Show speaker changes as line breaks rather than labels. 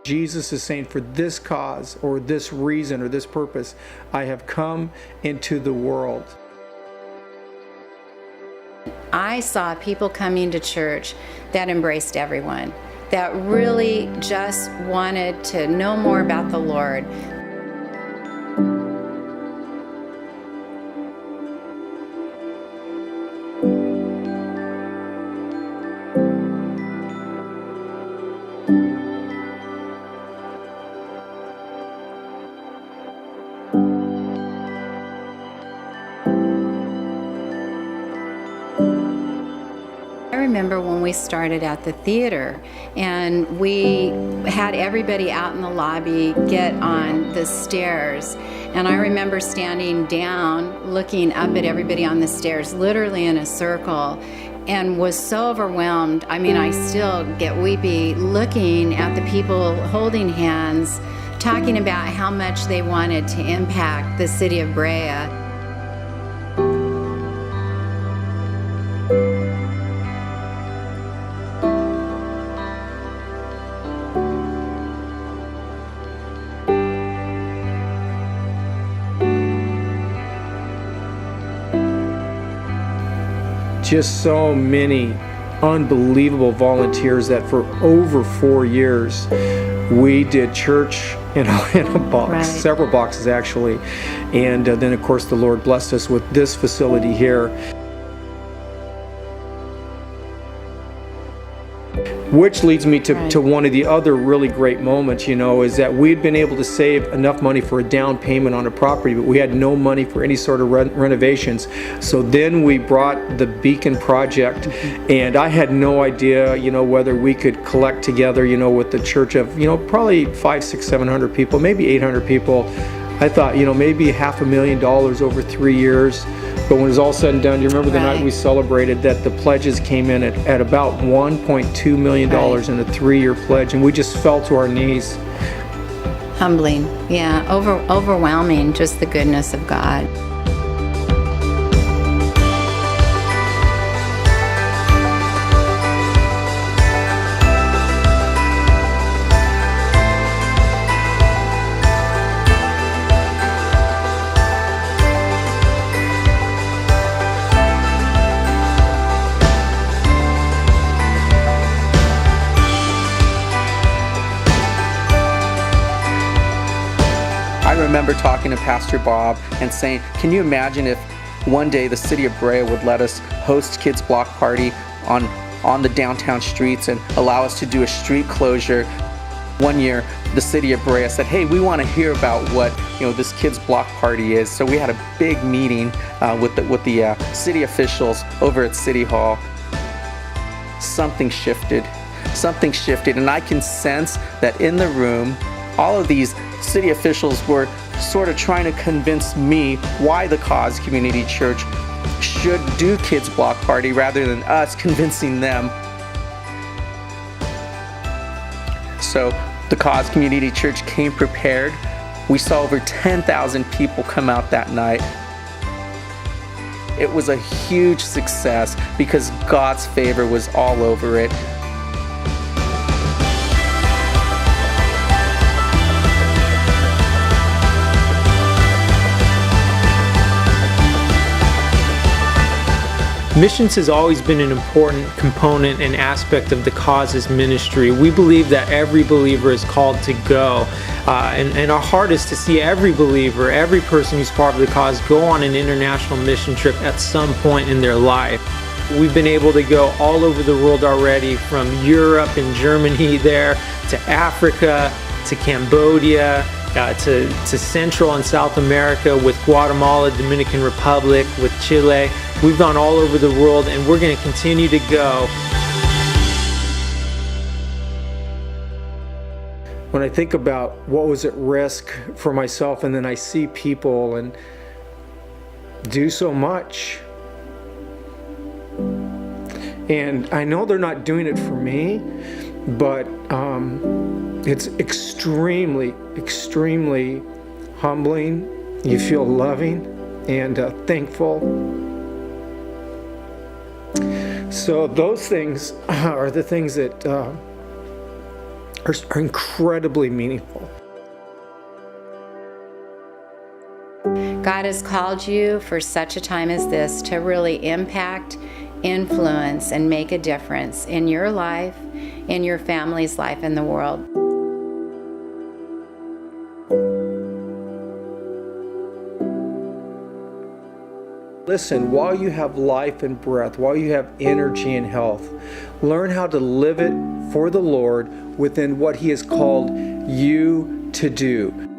Jesus is saying, for this cause or this reason or this purpose, I have come into the world.
I saw people coming to church that embraced everyone, that really just wanted to know more about the Lord. I remember when we started at the theater and we had everybody out in the lobby get on the stairs, and I remember standing down looking up at everybody on the stairs, literally in a circle, and was so overwhelmed. I mean, I still get weepy looking at the people holding hands, talking about how much they wanted to impact the city of Brea.
Just so many unbelievable volunteers that for over 4 years we did church in a box,
Right.
Several boxes actually, and then of course the Lord blessed us with this facility here. Which leads me to one of the other really great moments, is that we'd been able to save enough money for a down payment on a property, but we had no money for any sort of renovations. So then we brought the Beacon project, and I had no idea, whether we could collect together, with the church of, probably 500, 600, 700 people, maybe 800 people. I thought, maybe $500,000 over 3 years. But when it was all said and done, do you remember the night we celebrated that the pledges came in at about $1.2 million in a 3-year pledge, and we just fell to our knees.
Humbling, yeah, overwhelming, just the goodness of God.
I remember talking to Pastor Bob and saying, can you imagine if one day the city of Brea would let us host Kids Block Party on the downtown streets and allow us to do a street closure? One year, the city of Brea said, hey, we want to hear about what this Kids Block Party is. So we had a big meeting with the city officials over at City Hall. Something shifted, and I can sense that in the room, all of these city officials were sort of trying to convince me why the Cause Community Church should do Kids Block Party rather than us convincing them. So the Cause Community Church came prepared. We saw over 10,000 people come out that night. It was a huge success because God's favor was all over it.
Missions has always been an important component and aspect of the Cause's ministry. We believe that every believer is called to go, and our heart is to see every believer, every person who's part of the Cause, go on an international mission trip at some point in their life. We've been able to go all over the world already, from Europe and Germany there, to Africa, to Cambodia, to Central and South America with Guatemala, Dominican Republic, with Chile. We've gone all over the world, and we're going to continue to go.
When I think about what was at risk for myself, and then I see people and do so much, and I know they're not doing it for me, but it's extremely, extremely humbling. You feel loving and thankful. So those things are the things that are incredibly meaningful.
God has called you for such a time as this to really impact, influence, and make a difference in your life, in your family's life, and the world.
Listen, while you have life and breath, while you have energy and health, learn how to live it for the Lord within what He has called you to do.